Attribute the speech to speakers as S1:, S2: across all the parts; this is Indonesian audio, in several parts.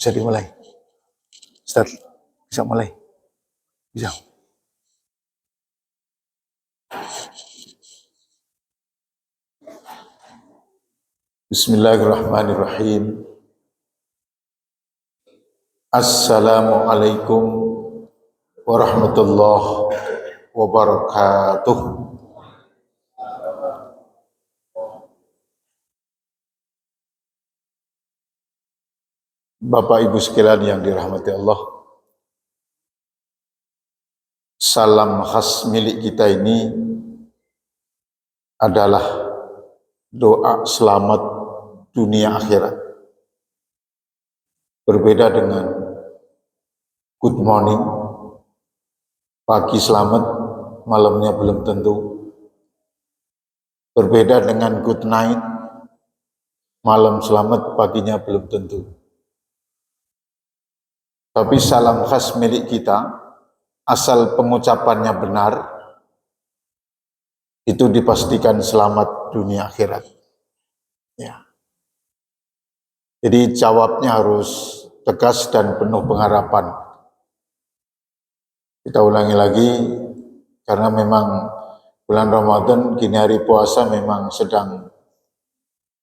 S1: Bisa dimulai. Ustaz, bisa mulai. Bisa. Bismillahirrahmanirrahim. Assalamualaikum warahmatullahi wabarakatuh. Bapak Ibu sekalian yang dirahmati Allah, salam khas milik kita ini adalah doa selamat dunia akhirat. Berbeda dengan good morning, pagi selamat, malamnya belum tentu. Berbeda dengan good night, malam selamat, paginya belum tentu. Tapi salam khas milik kita, asal pengucapannya benar, itu dipastikan selamat dunia akhirat. Ya. Jadi jawabnya harus tegas dan penuh pengharapan. Kita ulangi lagi, karena memang bulan Ramadan, gini hari puasa memang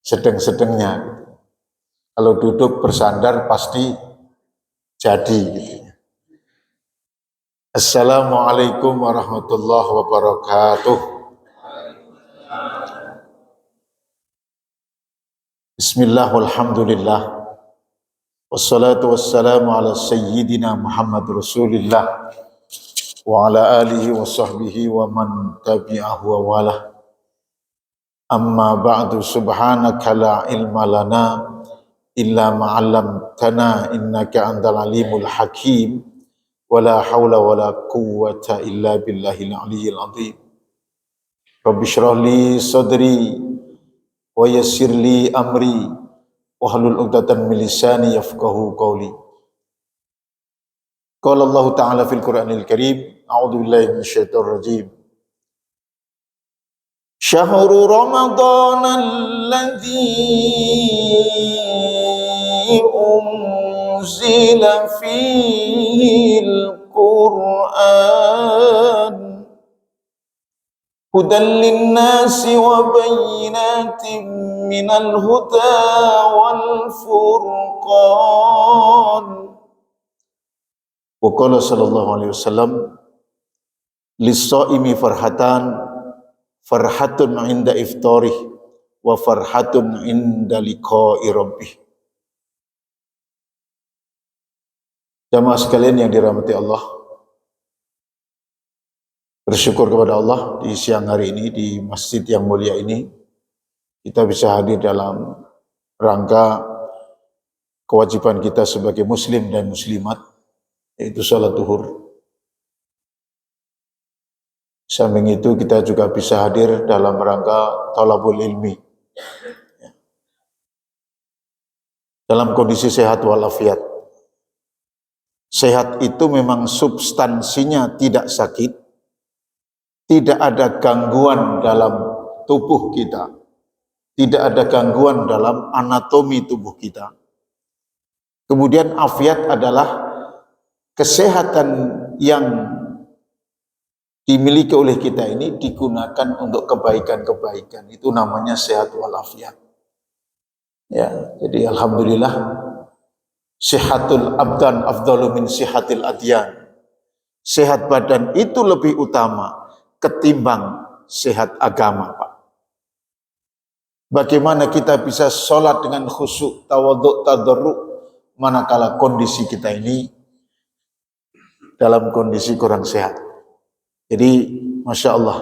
S1: sedang-sedangnya. Kalau duduk bersandar pasti jadi. Gitu. Assalamualaikum warahmatullahi wabarakatuh. Bismillah walhamdulillah. Wassalatu wassalamu ala sayyidina Muhammad Rasulillah wa ala alihi wa sahbihi wa man tabi'ahu wa wala. Amma ba'du, subhanaka la ilma lana illa ma'allamtana innaka antal alimul hakim wa la hawla wa la quwwata illa billahil aliyyil azim. Rabbi shrah li sadri wa yassir li amri wahlul 'uqdatam min lisani yafqahu qawli. Qala Allah Ta'ala fil Qur'anil Karim, a'udzu billahi minasyaitonir rajim. Syahrul Ramadan alladzi unzila fihil Qur'an hudan linnasi wa bayyinatin minal huda wal furqan. Wa qala sallallahu alaihi wasallam, lis-shaimi farhatun inda iftarih wa farhatun inda liqa'i rabbih. Jamaah sekalian yang dirahmati Allah, bersyukur kepada Allah di siang hari ini di masjid yang mulia ini kita bisa hadir dalam rangka kewajiban kita sebagai muslim dan muslimat, yaitu salat zuhur. Samping itu kita juga bisa hadir dalam rangka thalabul ilmi, dalam kondisi sehat walafiat. Sehat itu memang substansinya tidak sakit, tidak ada gangguan dalam tubuh kita, tidak ada gangguan dalam anatomi tubuh kita. Kemudian afiat adalah kesehatan yang dimiliki oleh kita ini digunakan untuk kebaikan-kebaikan. Itu namanya sehat walafiat. Ya, jadi alhamdulillah, sihatul abdan afdalu min sihatil adyan. Sehat badan itu lebih utama ketimbang sehat agama, Pak. Bagaimana kita bisa sholat dengan khusyuk, tawadhu, tadarruk, manakala kondisi kita ini dalam kondisi kurang sehat. Jadi, Masya Allah,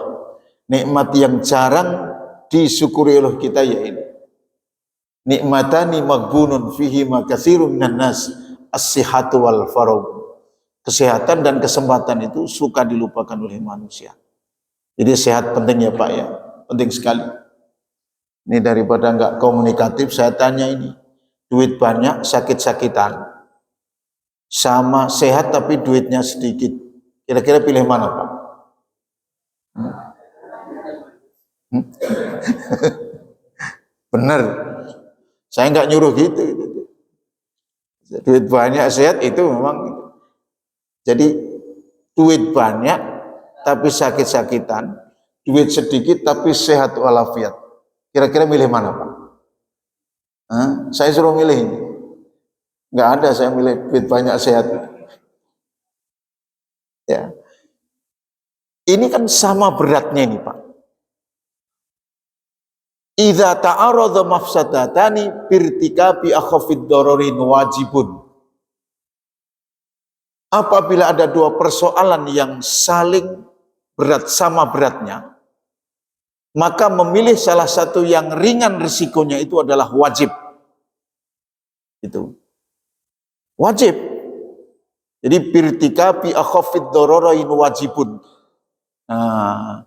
S1: nikmat yang jarang disyukuri oleh kita ya ini. Nikmatani maghbunun fihi ma katsirun minan nas, as-sihhatu wal faragh. Kesehatan dan kesempatan itu suka dilupakan oleh manusia. Jadi sehat penting ya Pak ya, penting sekali. Ini daripada enggak komunikatif, saya tanya ini. Duit banyak, sakit-sakitan. sama sehat tapi duitnya sedikit. Kira-kira pilih mana, Pak? Bener. Saya nggak nyuruh gitu. Duit banyak sehat itu memang. Jadi duit banyak tapi sakit-sakitan, duit sedikit tapi sehat walafiat. Kira-kira milih mana, Pak? Saya suruh milih ini. Nggak ada saya milih duit banyak sehat. Ya. Ini kan sama beratnya ini, Pak. Idza ta'arada mafsadatani birtikabi akhafid dararin wajibun. Apabila ada dua persoalan yang saling berat sama beratnya, maka memilih salah satu yang ringan risikonya itu adalah wajib. Itu wajib. Jadi birtikabi akhafid dararin wajibun. Nah,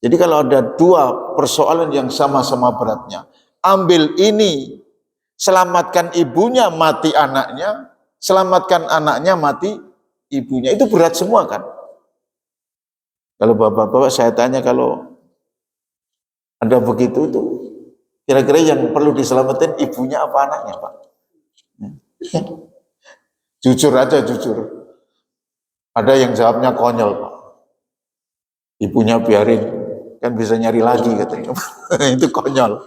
S1: jadi kalau ada dua persoalan yang sama-sama beratnya, ambil ini, selamatkan ibunya, mati anaknya, selamatkan anaknya, mati ibunya. Itu berat semua kan? Kalau bapak-bapak saya tanya, kalau ada begitu itu, kira-kira yang perlu diselamatkan ibunya apa anaknya, Pak? Jujur aja, jujur. Ada yang jawabnya konyol, Pak. Ibunya biarin, kan bisa nyari lagi katanya. Itu konyol.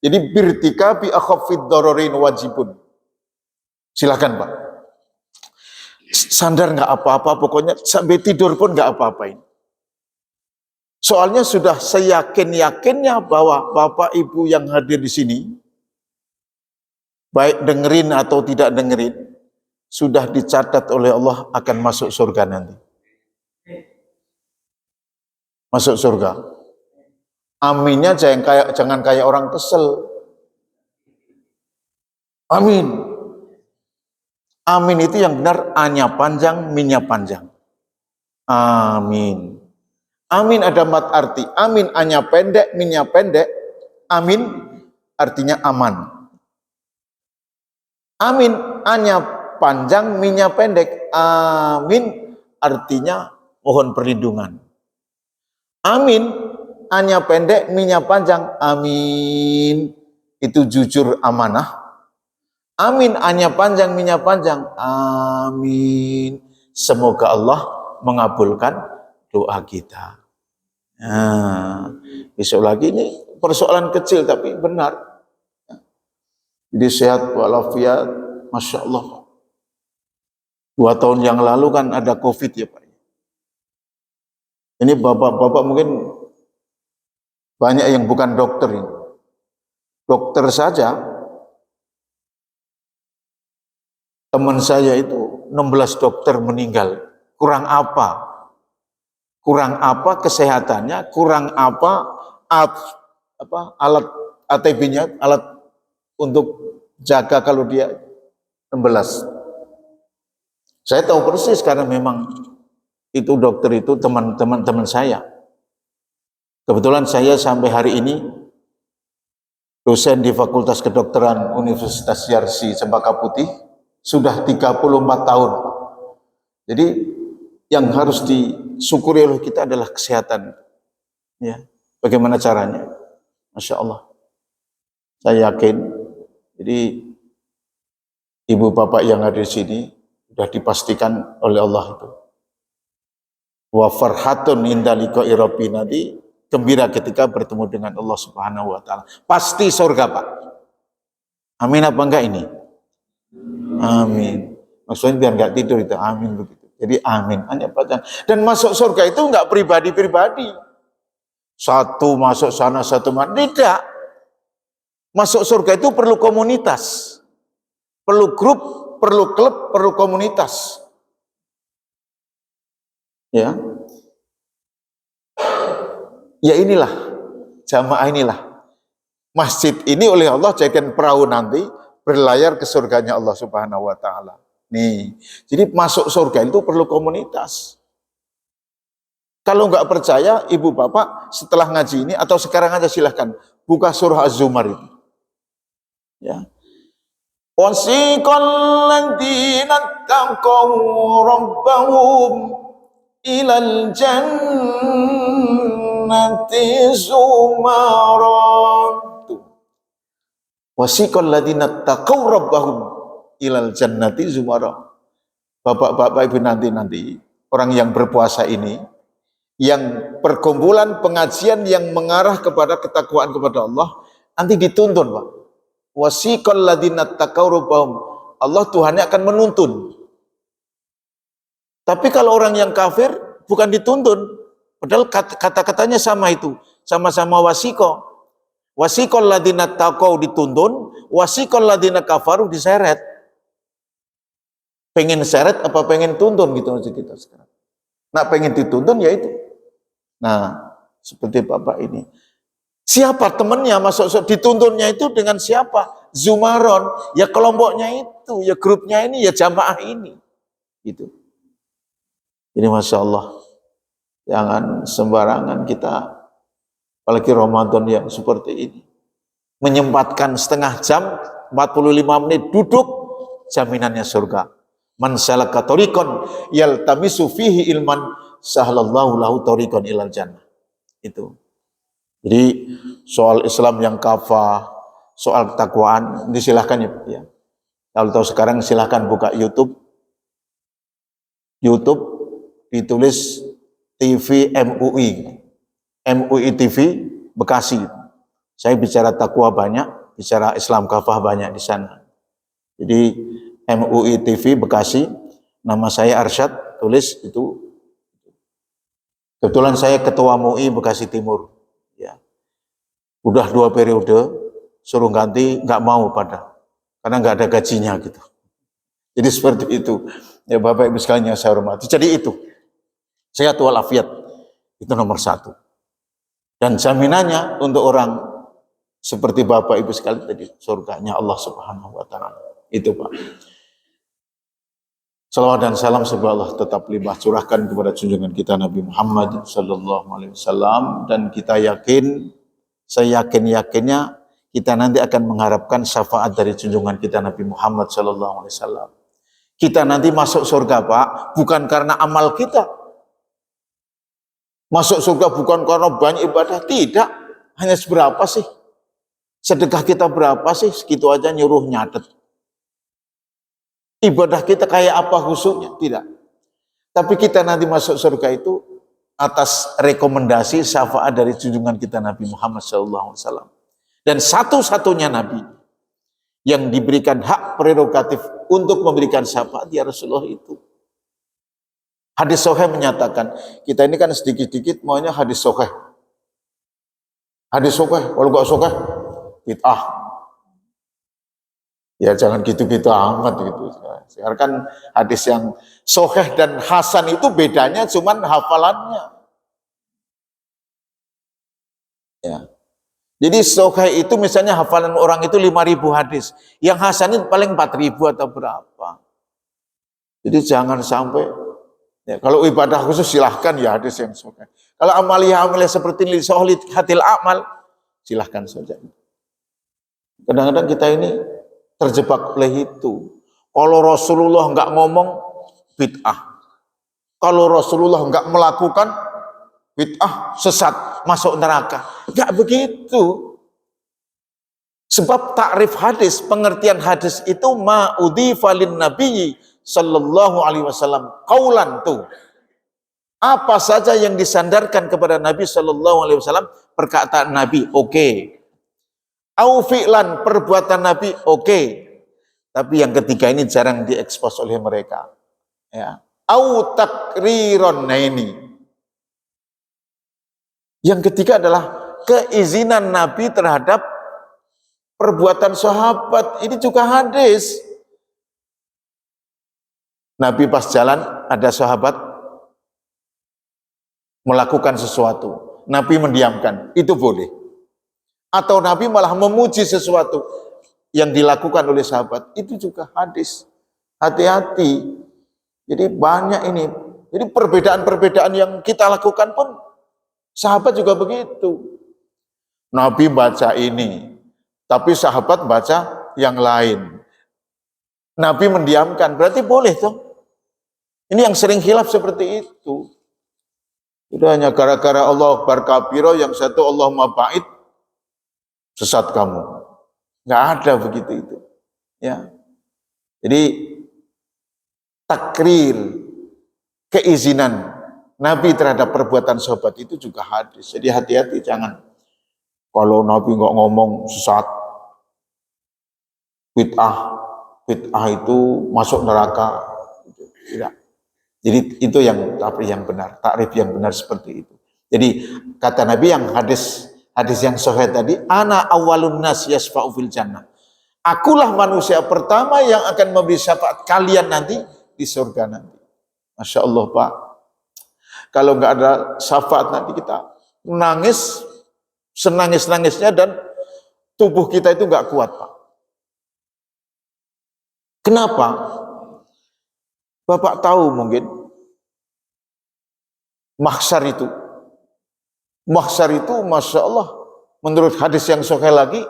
S1: Jadi birtikabi akhafid dararin wajibun. Silakan, Pak. Sandar nggak apa-apa, pokoknya sampai tidur pun nggak apa-apain. Soalnya sudah seyakin-yakinnya bahwa Bapak Ibu yang hadir di sini, baik dengerin atau tidak dengerin, sudah dicatat oleh Allah akan masuk surga nanti. Masuk surga. Aminnya jangan kayak orang kesel. Amin. Amin itu yang benar, A-nya panjang, min-nya panjang. Amin. Amin ada mat arti. Amin A-nya pendek, min-nya pendek. Amin artinya aman. Amin A-nya panjang, min-nya pendek. Amin artinya mohon perlindungan. Amin A-nya pendek, min-nya panjang. Amin itu jujur amanah. Amin A-nya panjang, min-nya panjang. Amin semoga Allah mengabulkan doa kita. Nah, besok lagi ini persoalan kecil tapi benar. Jadi sehat walafiat, Masya Allah. 2 tahun yang lalu kan ada COVID ya, Pak. Ini bapak-bapak mungkin banyak yang bukan dokter ini. Dokter saja, teman saya itu 16 dokter meninggal. Kurang apa? Kurang apa kesehatannya? Kurang apa alat ATB-nya, alat untuk jaga kalau dia 16. Saya tahu persis karena memang itu dokter itu teman-teman saya. Kebetulan saya sampai hari ini dosen di Fakultas Kedokteran Universitas Yarsi Cempaka Putih sudah 34 tahun. Jadi yang harus disyukuri oleh kita adalah kesehatan. Ya, bagaimana caranya? Masya Allah. Saya yakin. Jadi ibu bapak yang ada di sini sudah dipastikan oleh Allah itu. Wa farhatun inda liqa'i rabbi, nanti gembira ketika bertemu dengan Allah Subhanahu wa taala. Pasti surga, Pak. Amin apa enggak ini? Amin. Maksudnya biar enggak tidur itu amin begitu. Jadi amin. Hanya baca. Dan masuk surga itu enggak pribadi-pribadi. Satu masuk sana, satu mana. Tidak. Masuk surga itu perlu komunitas. Perlu grup, perlu klub, perlu komunitas. Ya. Ya inilah, jamaah inilah. Masjid ini oleh Allah jadikan perahu nanti berlayar ke surganya Allah Subhanahu wa taala. Nih. Jadi masuk surga itu perlu komunitas. Kalau nggak percaya, ibu bapak setelah ngaji ini atau sekarang aja silahkan buka surah Az-Zumar itu. Ya. Wasiqal ladzina taqaw rabbahum ilal jannati zumaran. Wasiqal ladzina taqaw rabbahum ilal jannati zumaran. Bapak-bapak, ibu, nanti orang yang berpuasa ini, yang perkumpulan pengajian yang mengarah kepada ketakwaan kepada Allah, nanti dituntun, Pak. Wasiqal ladzina taqaw rabbahum. Allah Tuhannya akan menuntun. Tapi kalau orang yang kafir bukan dituntun, padahal kata-katanya sama itu, sama-sama wasiqo. Wasiqal ladzina taqaw dituntun, wasiqal ladzina kafaru diseret. Pengen seret apa pengen tuntun gitu aja kita sekarang. Nah, pengen dituntun ya itu. Nah, seperti Bapak ini. Siapa temannya masuk dituntunnya itu dengan siapa? Zumaron, ya kelompoknya itu, ya grupnya ini, ya jamaah ini. Gitu. Jadi Masya Allah, jangan sembarangan kita, apalagi Ramadan yang seperti ini, menyempatkan setengah jam, 45 menit duduk, jaminannya surga. Man salaka tariqan yaltamisu fihi ilman sahlallahu lahu tariqan ilal jannah. Itu. Jadi soal Islam yang kafah, soal ketakwaan, disilahkan ya. Kalau tahu sekarang silahkan buka YouTube ditulis TV MUI, MUI TV Bekasi. Saya bicara takwa banyak, bicara Islam kafah banyak di sana. Jadi MUI TV Bekasi, nama saya Arsyad, tulis itu. Kebetulan saya ketua MUI Bekasi Timur. Ya. Udah 2 periode, suruh ganti, nggak mau karena nggak ada gajinya gitu. Jadi seperti itu. Ya Bapak Ibu sekalian yang saya hormati. Jadi itu, sehat walafiat, itu nomor 1. Dan jaminannya untuk orang seperti Bapak Ibu sekalian tadi, surganya Allah Subhanahu wa Ta'ala. Itu Pak. Salawat dan salam semoga Allah tetap limpah curahkan kepada junjungan kita Nabi Muhammad sallallahu alaihi wasallam, dan kita yakin, saya yakin-yakinnya kita nanti akan mengharapkan syafaat dari junjungan kita Nabi Muhammad sallallahu alaihi wasallam. Kita nanti masuk surga, Pak, bukan karena amal kita. Masuk surga bukan karena banyak ibadah, tidak. Hanya seberapa sih? Sedekah kita berapa sih? Segitu aja nyuruh nyatet. Ibadah kita kayak apa khususnya? Tidak. Tapi kita nanti masuk surga itu atas rekomendasi syafaat dari junjungan kita Nabi Muhammad SAW. Dan satu-satunya Nabi yang diberikan hak prerogatif untuk memberikan syafaat ya Rasulullah itu. Hadis sahih menyatakan, kita ini kan sedikit-sedikit maunya hadis sahih. Hadis sahih, kalau nggak sahih, bid'ah. Ya jangan gitu-gitu amat gitu. Sekarang kan hadis yang sahih dan hasan itu bedanya cuman hafalannya. Ya. Jadi sahih itu misalnya hafalan orang itu 5.000 hadis. Yang hasan itu paling 4.000 atau berapa. Jadi jangan sampai, ya, kalau ibadah khusus silahkan ya hadis yang sahih. Kalau amalia seperti ini solid hatil amal, silahkan saja. Kadang-kadang kita ini terjebak oleh itu. Kalau Rasulullah nggak ngomong, bid'ah. Kalau Rasulullah nggak melakukan, bid'ah, sesat, masuk neraka. Nggak begitu. Sebab takrif hadis, pengertian hadis itu ma'udhifa lin nabiyyi sallallahu alaihi wasallam. Qaulan tuh. Apa saja yang disandarkan kepada Nabi sallallahu alaihi wasallam, perkataan Nabi, oke. Au fi'lan, perbuatan Nabi, oke. Tapi yang ketiga ini jarang diekspos oleh mereka. Ya. Au takriron, nah ini. Yang ketiga adalah keizinan Nabi terhadap perbuatan sahabat. Ini juga hadis. Nabi pas jalan ada sahabat melakukan sesuatu. Nabi mendiamkan, itu boleh. Atau Nabi malah memuji sesuatu yang dilakukan oleh sahabat, itu juga hadis. Hati-hati. Jadi banyak ini. Jadi perbedaan-perbedaan yang kita lakukan pun sahabat juga begitu. Nabi baca ini, tapi sahabat baca yang lain. Nabi mendiamkan, berarti boleh toh. Ini yang sering khilaf seperti itu. Itu hanya gara-gara Allah Akbar kabiro, yang satu Allah mabait, sesat kamu. Nggak ada begitu itu. Ya. Jadi takrir keizinan Nabi terhadap perbuatan sahabat itu juga hadis. Jadi hati-hati, jangan kalau Nabi nggak ngomong sesat, bid'ah, bid'ah itu masuk neraka. Tidak. Jadi itu yang benar, takrif yang benar seperti itu. Jadi kata Nabi yang hadis yang sahih tadi, ana awwalun nas yasfa'u fil jannah. Akulah manusia pertama yang akan memberi syafaat kalian nanti di surga nanti. Masya Allah Pak. Kalau nggak ada syafaat nanti kita nangis senangis-nangisnya dan tubuh kita itu nggak kuat Pak. Kenapa? Bapak tahu mungkin mahsyar itu Masya Allah, menurut hadis yang sahih lagi,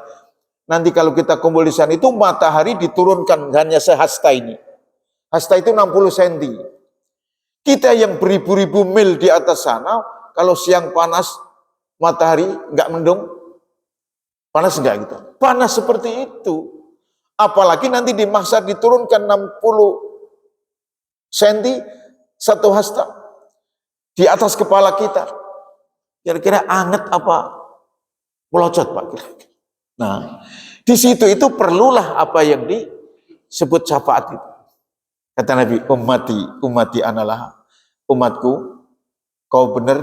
S1: nanti kalau kita kumpul di sana itu matahari diturunkan hanya sehasta ini. Hasta itu 60 cm. Kita yang beribu-ribu mil di atas sana, kalau siang panas, matahari nggak mendung, panas nggak gitu? Panas seperti itu. Apalagi nanti di mahsyar diturunkan 60 cm, satu hasta di atas kepala kita. Kira-kira anget apa melocot Pak? Nah, di situ itu perlulah apa yang disebut syafaat itu. Kata Nabi, ummati analah, umatku, kau benar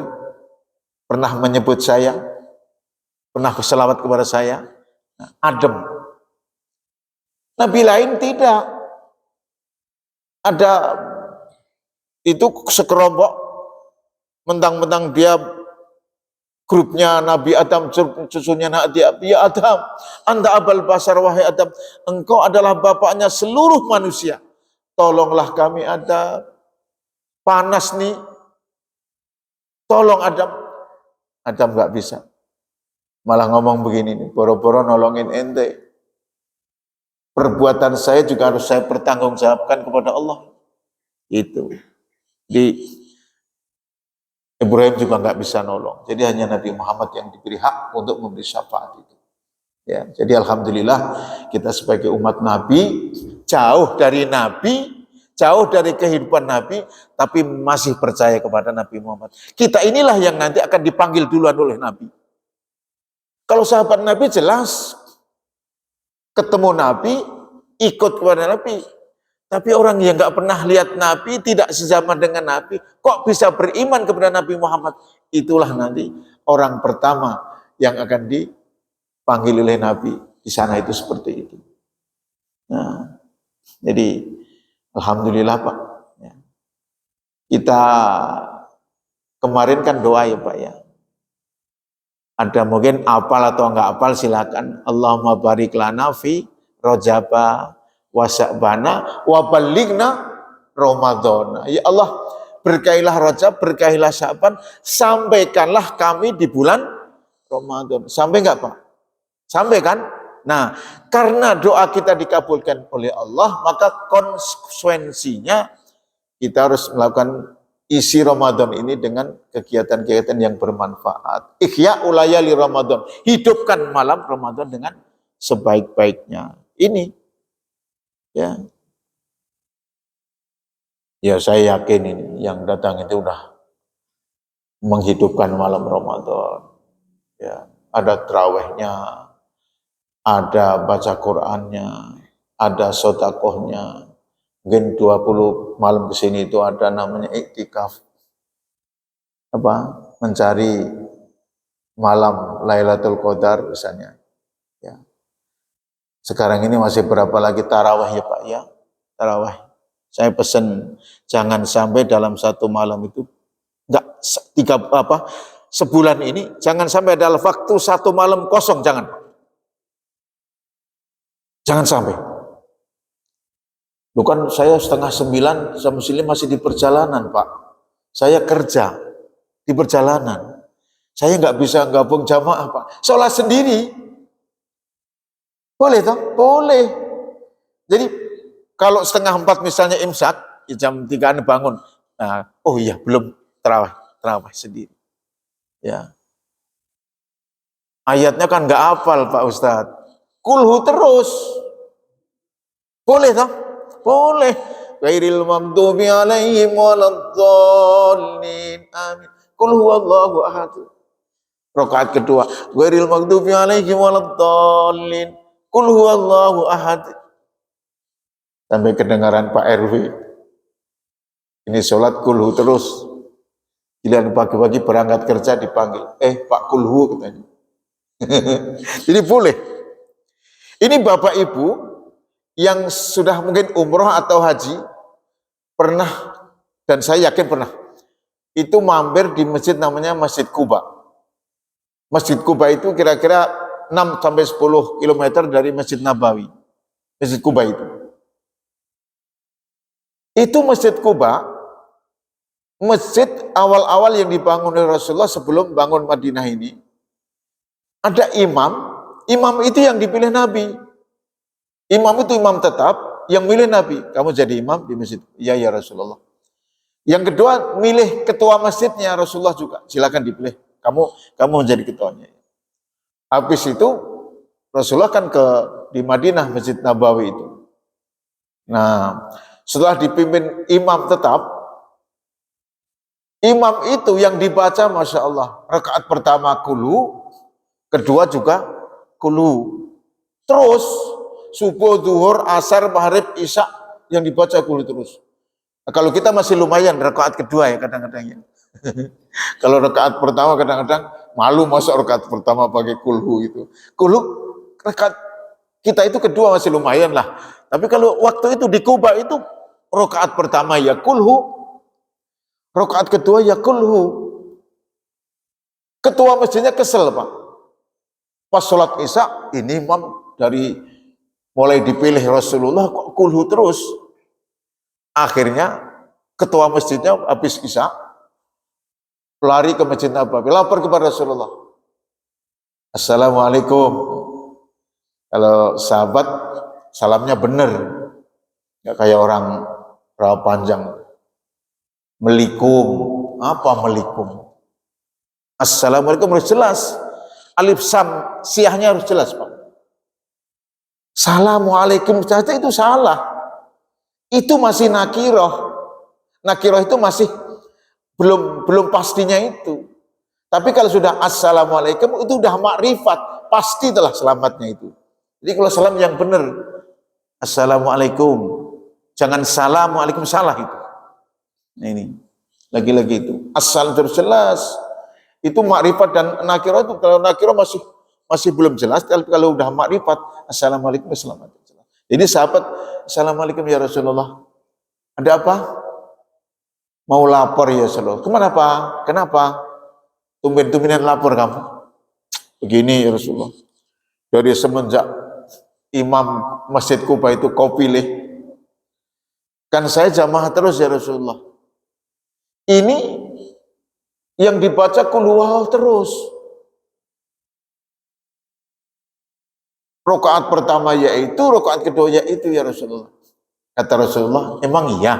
S1: pernah menyebut saya, pernah berselawat kepada saya, adem. Nabi lain tidak. Ada itu sekelompok, mentang-mentang dia grupnya Nabi Adam, cucunya Nabi Adam, anta abal basar wahai Adam, engkau adalah bapaknya seluruh manusia. Tolonglah kami Adam, panas nih, tolong Adam. Adam nggak bisa, malah ngomong begini nih, boro-boro nolongin ente. Perbuatan saya juga harus saya pertanggungjawabkan kepada Allah. Itu. Di Ibrahim juga nggak bisa nolong. Jadi hanya Nabi Muhammad yang diberi hak untuk memberi syafaat itu. Ya, jadi alhamdulillah kita sebagai umat Nabi jauh dari Nabi, jauh dari kehidupan Nabi, tapi masih percaya kepada Nabi Muhammad. Kita inilah yang nanti akan dipanggil duluan oleh Nabi. Kalau sahabat Nabi jelas ketemu Nabi, ikut kepada Nabi. Tapi orang yang nggak pernah lihat Nabi, tidak sezaman dengan Nabi, kok bisa beriman kepada Nabi Muhammad? Itulah nanti orang pertama yang akan dipanggil oleh Nabi. Di sana itu seperti itu. Nah, jadi alhamdulillah Pak. Kita kemarin kan doa ya Pak ya. Ada mungkin apal atau enggak apal silakan. Allahumma barik lana fi rojaba wa sya'bana wa ballighna Ramadan. Ya Allah, berkailah Rajab, berkailah Sya'ban, sampaikanlah kami di bulan Ramadan. Sampai enggak Pak? Sampai kan? Nah, karena doa kita dikabulkan oleh Allah, maka konsekuensinya kita harus melakukan isi Ramadan ini dengan kegiatan-kegiatan yang bermanfaat. Ihya ulayali Ramadan. Hidupkan malam Ramadan dengan sebaik-baiknya. Ini. Ya. Ya saya yakin ini yang datang itu udah menghidupkan malam Ramadan. Ya, ada trawehnya, ada baca Qur'annya, ada sodakohnya. Mungkin 20 malam ke sini itu ada namanya iktikaf. Apa? Mencari malam Lailatul Qadar misalnya. Ya. Sekarang ini masih berapa lagi tarawih ya Pak ya? Tarawih. Saya pesan jangan sampai dalam satu malam itu sebulan ini jangan sampai ada waktu satu malam kosong, jangan. Jangan sampai. Bukan saya 8:30 jam 9 masih di perjalanan Pak. Saya kerja di perjalanan. Saya nggak bisa gabung jamaah Pak. Sholat sendiri. Boleh toh? Boleh. Jadi Kalau setengah 4 misalnya imsak, jam 3 bangun. Nah, oh iya belum terawih sendiri. Ya. Ayatnya kan nggak hafal Pak Ustadz. Kulhu terus. Boleh toh? Boleh. Ghairil maghdubi alaihim waladdallin. Amin. Qul huwallahu ahad. Rakaat kedua. Ghairil maghdubi alaihim waladdallin. Qul huwallahu ahad. Sampai kedengaran Pak RW. Ini sholat kulhu terus. Giliran pagi-pagi berangkat kerja dipanggil. Pak kulhu katanya. Jadi boleh. Ini Bapak Ibu yang sudah mungkin umroh atau haji pernah, dan saya yakin pernah, itu mampir di masjid namanya Masjid Quba. Masjid Quba itu kira-kira 6-10 km dari Masjid Nabawi. Masjid Quba itu. Itu Masjid Quba, masjid awal-awal yang dibangun oleh Rasulullah sebelum bangun Madinah ini. Ada imam itu yang dipilih Nabi. Imam itu imam tetap yang milih Nabi. Kamu jadi imam di masjid. Iya ya Rasulullah. Yang kedua, milih ketua masjidnya Rasulullah juga. Silakan dipilih. Kamu menjadi ketuanya. Habis itu Rasulullah kan di Madinah Masjid Nabawi itu. Nah, setelah dipimpin imam tetap, imam itu yang dibaca Masya Allah, rakaat pertama kulu, kedua juga kulu. Terus subuh, zuhur, asar, maghrib, isya yang dibaca kulu terus. Nah, kalau kita masih lumayan rakaat kedua ya kadang-kadang ya. Kalau rakaat pertama kadang-kadang malu masuk rakaat pertama pakai kulhu itu. Kulhu rakaat kita itu kedua masih lumayan lah. Tapi kalau waktu itu di Kuba itu rakaat pertama ya kulhu, rakaat kedua ya kulhu. Ketua masjidnya kesel Pak. Pas sholat isya, ini imam dari mulai dipilih Rasulullah kok kulhu terus. Akhirnya ketua masjidnya habis isya lari ke Masjid Nabawi, lapor kepada Rasulullah. Assalamualaikum. Kalau sahabat salamnya benar, nggak kayak orang rawa panjang. Melikum, apa melikum? Assalamualaikum harus jelas. Alif sam siahnya harus jelas Pak. Assalamualaikum saja itu salah. Itu masih nakiroh. Nakiroh itu masih belum pastinya itu. Tapi kalau sudah assalamualaikum itu udah makrifat, pasti telah selamatnya itu. Jadi kalau salam yang benar, assalamualaikum. Jangan salamualaikum salah itu. Nah ini lagi-lagi itu. Asal terus jelas. Itu makrifat dan nakirah itu, kalau nakirah masih belum jelas, tapi kalau udah makrifat, assalamualaikum selamat. Jadi sahabat, assalamualaikum ya Rasulullah. Ada apa? Mau lapor ya Rasulullah. Kemana Pak? Kenapa? Tumben-tumbenan lapor kamu. Begini ya Rasulullah. Dari semenjak imam Masjid Kuba itu kau pilih, kan saya jamaah terus ya Rasulullah. Ini yang dibaca kulhuwallah terus. Rakaat pertama yaitu, rakaat kedua yaitu ya Rasulullah. Kata Rasulullah, emang iya?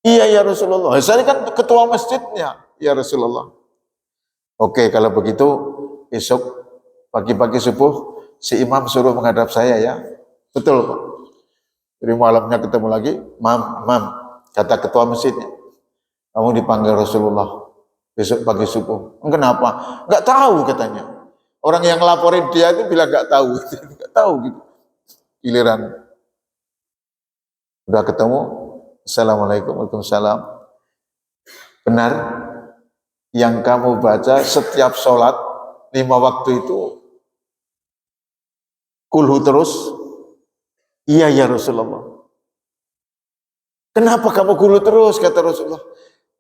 S1: Iya ya Rasulullah. Saya kan ketua masjidnya ya Rasulullah. Oke, kalau begitu besok pagi-pagi subuh si imam suruh menghadap saya ya. Betul Pak. Jadi malamnya ketemu lagi, mam, kata ketua masjidnya, kamu dipanggil Rasulullah besok pagi subuh. Kenapa? Enggak tahu katanya. Orang yang laporin dia itu bilang enggak tahu. Enggak tahu gitu. Giliran udah ketemu, assalamualaikum, waalaikumsalam. Benar yang kamu baca setiap sholat 5 waktu itu kulhu terus? Iya ya Rasulullah. Kenapa kamu kulhu terus? Kata Rasulullah.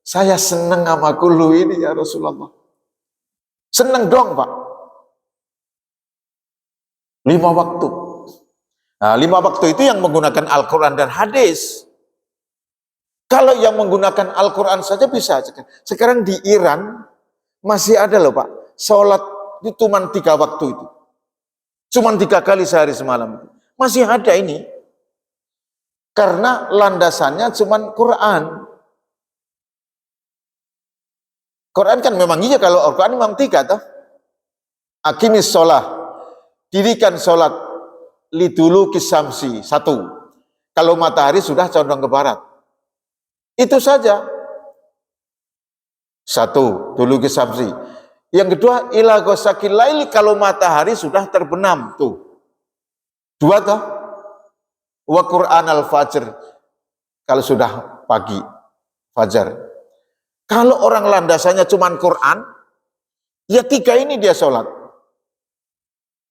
S1: Saya senang sama kulhu ini ya Rasulullah. Senang dong Pak. 5 waktu. Nah, 5 waktu itu yang menggunakan Al-Quran dan hadis. Kalau yang menggunakan Al-Quran saja bisa. Sekarang di Iran masih ada loh Pak. Sholat itu cuma 3 waktu itu. Cuma 3 kali sehari semalam. Masih ada ini. Karena landasannya cuman Quran. Quran kan memang iya, kalau Al-Quran memang 3 toh. Aqimis sholah, dirikan sholat, lidulu kisamsi, 1. Kalau matahari sudah condong ke barat. Itu saja. 1, dulu kisamsi. Yang kedua, ila ghosakil laili, kalau matahari sudah terbenam. Tuh. 2 toh. Wa Qur'an al-fajr, kalau sudah pagi, fajar. Kalau orang landasannya cuma Quran, ya 3 ini dia sholat.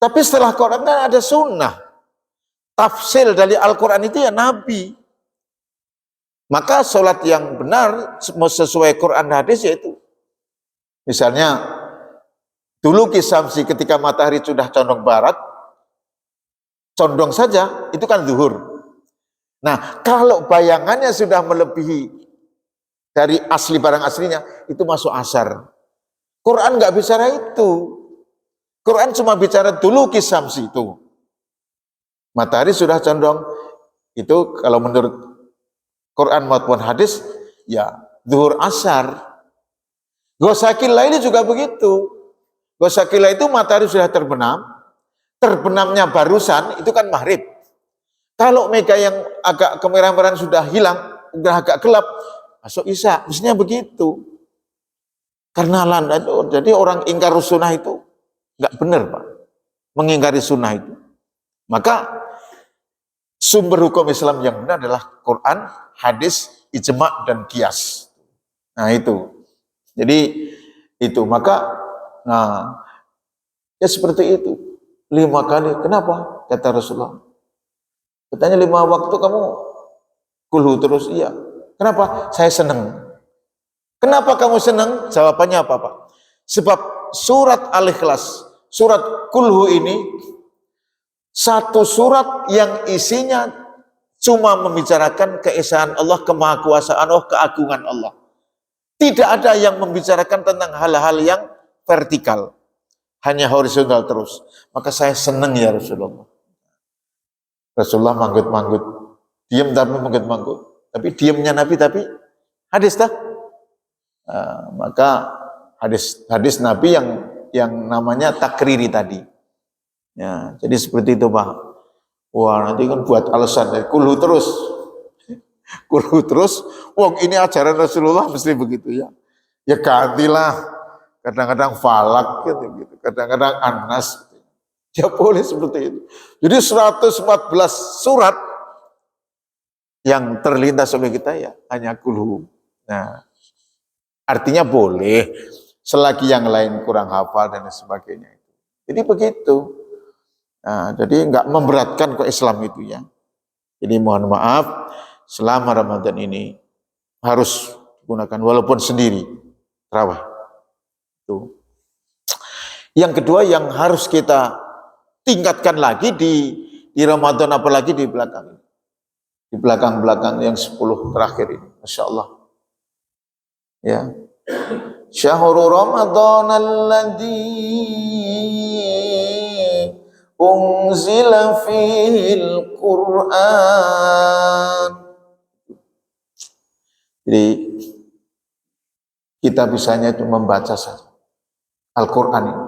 S1: Tapi setelah Quran kan ada sunnah. Tafsir dari Al-Quran itu ya Nabi. Maka sholat yang benar sesuai Quran dan hadis yaitu, misalnya dulu kisamsi, ketika matahari sudah condong barat, condong saja, itu kan zuhur. Nah, kalau bayangannya sudah melebihi dari asli barang aslinya, itu masuk asar. Quran nggak bicara itu. Quran cuma bicara dulu kisamsi itu. Matahari sudah condong, itu kalau menurut Quran maupun hadis, ya zuhur asar. Ghosakil laili juga begitu. Ghosakil laili itu matahari sudah terbenam, terbenamnya barusan, itu kan maghrib. Kalau mega yang agak kemerahan-merahan sudah hilang, sudah agak gelap, masuk isya, mestinya begitu. Karena jadi orang ingkar sunnah itu nggak benar, Pak. Mengingkari sunnah itu. Maka sumber hukum Islam yang benar adalah Quran, hadis, ijma' dan qiyas. Nah itu. Jadi itu. Maka ya seperti itu. 5 kali. Kenapa? Kata Rasulullah. Katanya 5 waktu kamu kulhu terus. Iya. Kenapa? Saya senang. Kenapa kamu senang? Jawabannya apa, Pak? Sebab surat Al-Ikhlas, surat kulhu ini, satu surat yang isinya cuma membicarakan keesaan Allah, kemahakuasaan Allah, keagungan Allah. Tidak ada yang membicarakan tentang hal-hal yang vertikal, hanya horizontal terus. Maka saya senang ya Rasulullah. Rasulullah manggut-manggut, diam tapi manggut-manggut. Tapi diamnya Nabi tapi hadis tak? Maka hadis Nabi yang namanya takriri tadi. Ya, jadi seperti itu, Pak. Wah, nanti kan buat alasan dari kulhu terus. Kulhu terus, wong ini ajaran Rasulullah mesti begitu ya. Ya gantilah. Kadang-kadang falak gitu. Kadang-kadang anas. Ya boleh seperti itu. Jadi 114 surat yang terlintas oleh kita ya hanya kulhu. Nah, artinya boleh selagi yang lain kurang hafal dan sebagainya. Jadi begitu. Nah, jadi nggak memberatkan ke Islam itu ya. Jadi mohon maaf, selama Ramadan ini harus digunakan walaupun sendiri tarawih. Itu. Yang kedua yang harus kita tingkatkan lagi di Ramadan, apalagi di belakang. Di belakang-belakang yang 10 terakhir ini. Masya Allah. Ya. Syahrul Ramadan alladzi unzila fihil Qur'an. Jadi kita bisanya itu membaca saja Al-Quran ini.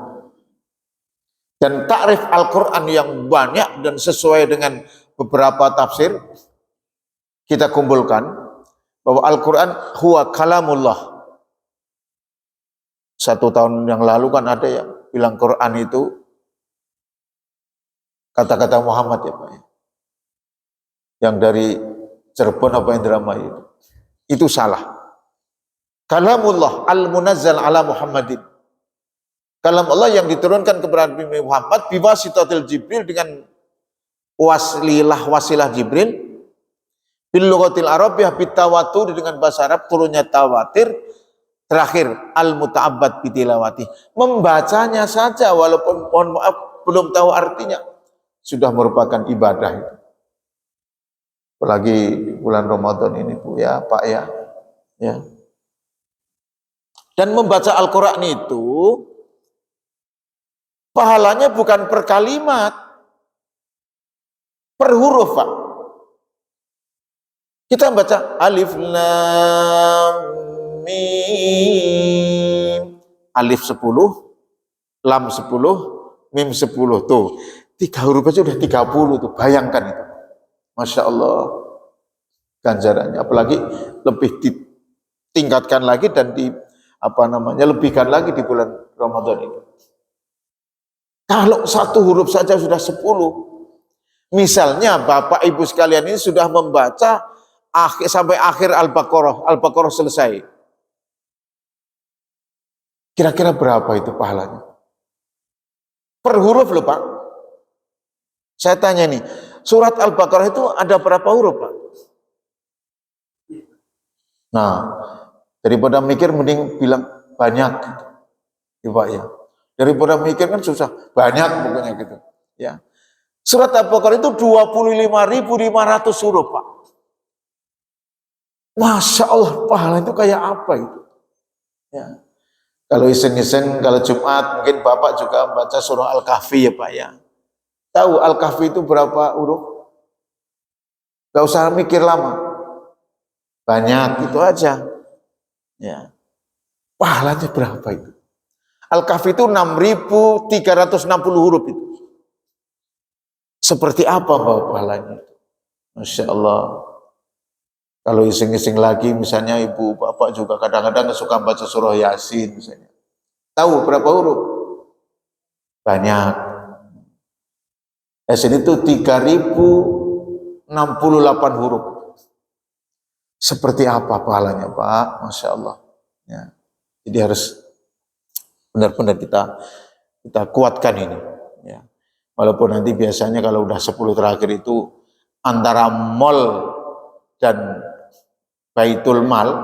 S1: Dan takrif Al-Quran yang banyak dan sesuai dengan beberapa tafsir, kita kumpulkan bahwa Al-Quran huwa kalamullah. 1 tahun yang lalu kan ada yang bilang Quran itu kata-kata Muhammad ya Pak. Yang dari Cirebon apa Indramayu itu salah. Kalamullah al-munazzal ala Muhammadin. Kalam Allah yang diturunkan kepada Nabi Muhammad biwasitatil Jibril dengan wasilah Jibril bil lughatil arabiyyah bitawatur, dengan bahasa Arab turunnya tawatir, terakhir al muta'abbad bitilawati, membacanya saja walaupun mohon maaf belum tahu artinya sudah merupakan ibadah itu. Apalagi bulan Ramadan ini Bu ya Pak ya. Ya. Dan membaca Al-Quran itu pahalanya bukan per kalimat, per huruf Pak. Kita baca alif lam mim. Alif 10, lam 10, mim 10. Tuh, 3 huruf aja udah 30 tuh. Bayangkan itu. Masya Allah ganjarannya. Apalagi lebih ditingkatkan lagi dan lebihkan lagi di bulan Ramadan ini. Kalau 1 huruf saja sudah 10. Misalnya Bapak Ibu sekalian ini sudah membaca sampai akhir Al-Baqarah selesai. Kira-kira berapa itu pahalanya? Per huruf loh Pak. Saya tanya nih, surat Al-Baqarah itu ada berapa huruf Pak? Nah, daripada mikir mending bilang banyak gitu. Ya Pak ya. Daripada mikir kan susah, banyak pokoknya gitu. Ya. Surat Al-Baqarah itu 25.500 huruf Pak. Masya Allah, pahala itu kayak apa itu? Ya. Kalau iseng-iseng, kalau Jumat mungkin Bapak juga baca surah Al-Kahfi ya Pak ya. Tahu Al-Kahfi itu berapa huruf? Gak usah mikir lama. Banyak, itu aja. Ya. Pahalanya berapa itu? Al-Kahfi itu 6.360 huruf itu. Seperti apa Bapak pahalanya itu? Masya Allah. Kalau iseng-iseng lagi, misalnya ibu bapak juga kadang-kadang suka baca surah Yasin misalnya. Tahu berapa huruf? Banyak. Yasin itu 3.068 huruf. Seperti apa pahalanya Pak? Masya Allah. Ya. Jadi harus benar-benar kita kuatkan ini. Ya. Walaupun nanti biasanya kalau udah 10 terakhir itu antara mall dan Baitul Mal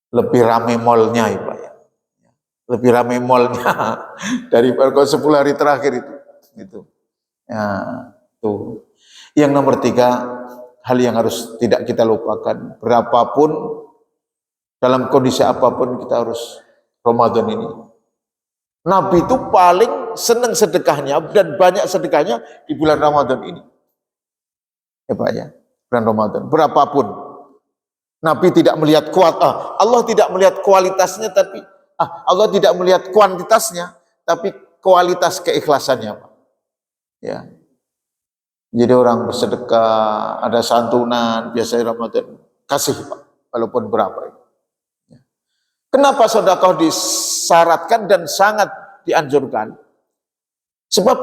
S1: lebih rame mallnya ya Pak ya. Lebih rame mallnya daripada 10 hari terakhir itu. Gitu. Ya, tuh. Yang nomor 3, hal yang harus tidak kita lupakan. Berapapun, dalam kondisi apapun kita harus Ramadan ini. Nabi itu paling senang sedekahnya dan banyak sedekahnya di bulan Ramadan ini. Ya Pak ya, bulan Ramadan. Berapapun. Nabi tidak melihat Allah tidak melihat kualitasnya, tapi Allah tidak melihat kuantitasnya, tapi kualitas keikhlasannya, Pak. Ya. Jadi orang bersedekah, ada santunan, biasanya Ramadan kasih Pak, walaupun berapa. Ya. Kenapa sedekah disyaratkan dan sangat dianjurkan? Sebab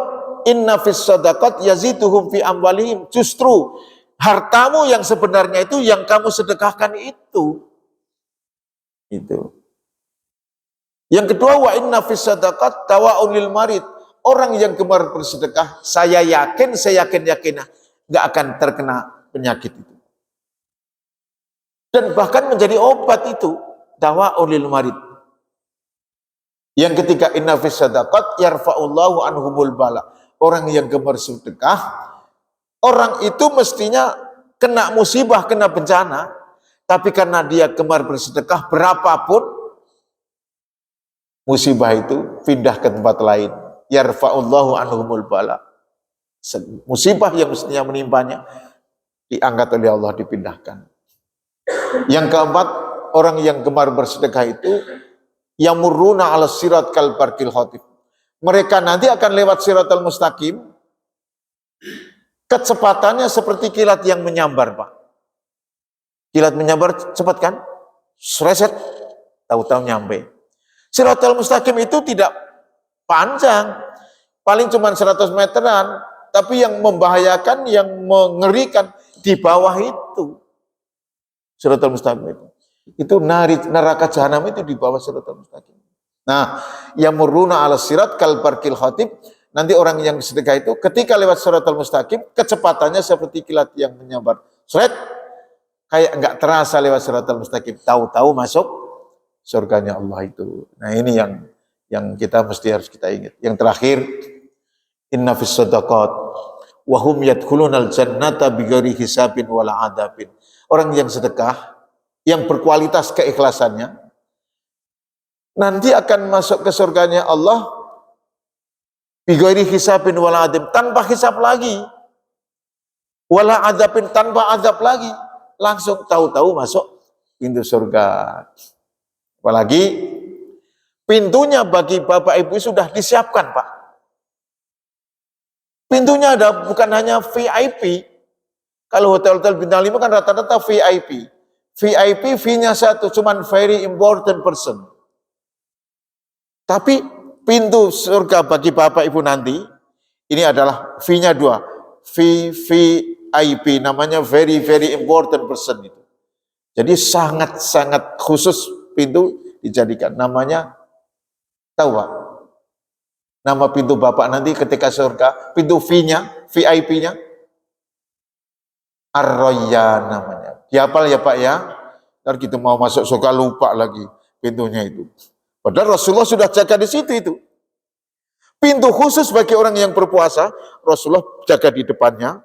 S1: inna fis sadaqat yaziduhum fi amwalihim, justru hartamu yang sebenarnya itu yang kamu sedekahkan itu. Yang kedua, wa inna fis sadaqat tawa'un lil marid. Orang yang gemar bersedekah, saya yakin nggak akan terkena penyakit itu. Dan bahkan menjadi obat itu, tawa'un lil marid. Yang ketiga, inna fis sadaqat yarfa'ullahu anhumul bala. Orang yang gemar sedekah, orang itu mestinya kena musibah, kena bencana, tapi karena dia gemar bersedekah, berapapun musibah itu pindah ke tempat lain. Yarfa'ullahu anhumul bala. Musibah yang mestinya menimpanya diangkat oleh Allah, dipindahkan. Yang keempat, orang yang gemar bersedekah itu yamurruna 'ala sirat kal barqil khatib. Mereka nanti akan lewat siratal mustaqim, kecepatannya seperti kilat yang menyambar, Pak. Kilat menyambar cepat kan? Sreset, tahu-tahu nyampe. Siratal mustaqim itu tidak panjang, paling cuma 100 meteran, tapi yang membahayakan, yang mengerikan di bawah itu. Siratal mustaqim itu neraka jahanam itu di bawah siratal mustaqim. Nah, yamurruna 'ala sirat kal barqil khatib. Nanti orang yang sedekah itu ketika lewat siratal mustaqim, kecepatannya seperti kilat yang menyambar. Seret, kayak enggak terasa lewat siratal mustaqim, tahu-tahu masuk surganya Allah itu. Nah, ini yang kita harus kita ingat. Yang terakhir, inna fis sadaqat wa hum yadkhulunal jannata bighairi hisabin wala adabin. Orang yang sedekah, yang berkualitas keikhlasannya, nanti akan masuk ke surganya Allah bighairi hisabin wala adab, tanpa hisab lagi, wala adabin, tanpa adab lagi. langsung tahu-tahu masuk pintu surga. Apalagi pintunya bagi Bapak Ibu sudah disiapkan, Pak. Pintunya ada bukan hanya VIP. Kalau hotel-hotel bintang 5 kan rata-rata VIP. VIP fee-nya satu, cuman very important person. Tapi pintu surga bagi Bapak Ibu nanti, ini adalah fee-nya dua. VIP, namanya very very important person itu. Jadi sangat-sangat khusus pintu dijadikan. Namanya, tahu Pak? Nama pintu Bapak nanti ketika surga, pintu V-nya, VIP-nya, Ar-Rayyan namanya. Dihafal ya Pak ya? Ntar kita mau masuk surga lupa lagi pintunya itu. Padahal Rasulullah sudah jaga di situ itu. Pintu khusus bagi orang yang berpuasa, Rasulullah jaga di depannya.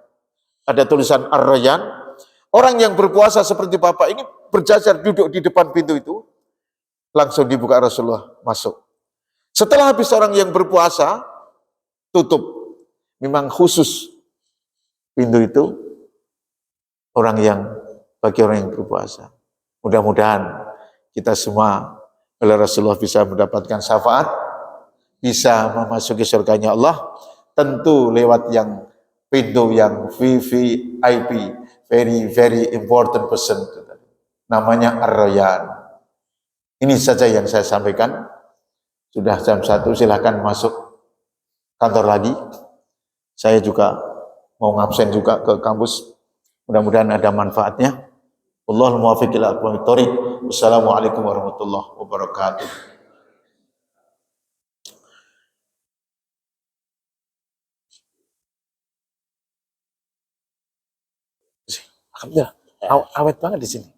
S1: Ada tulisan Ar-Rayyan. Orang yang berpuasa seperti Bapak ini berjajar duduk di depan pintu itu. Langsung dibuka Rasulullah masuk. Setelah habis orang yang berpuasa, tutup. Memang khusus pintu itu bagi orang yang berpuasa. Mudah-mudahan kita semua oleh Rasulullah bisa mendapatkan syafaat, bisa memasuki surganya Allah, tentu lewat yang pintu yang VVIP, very very important person, namanya Ar-Rayyan. Ini saja yang saya sampaikan. Sudah jam 1, silahkan masuk kantor lagi. Saya juga mau ngabsen juga ke kampus. Mudah-mudahan ada manfaatnya. Wallahul muwaffiq ila aqwamit thoriq. Wassalamualaikum warahmatullahi wabarakatuh. Alhamdulillah, awet banget di sini.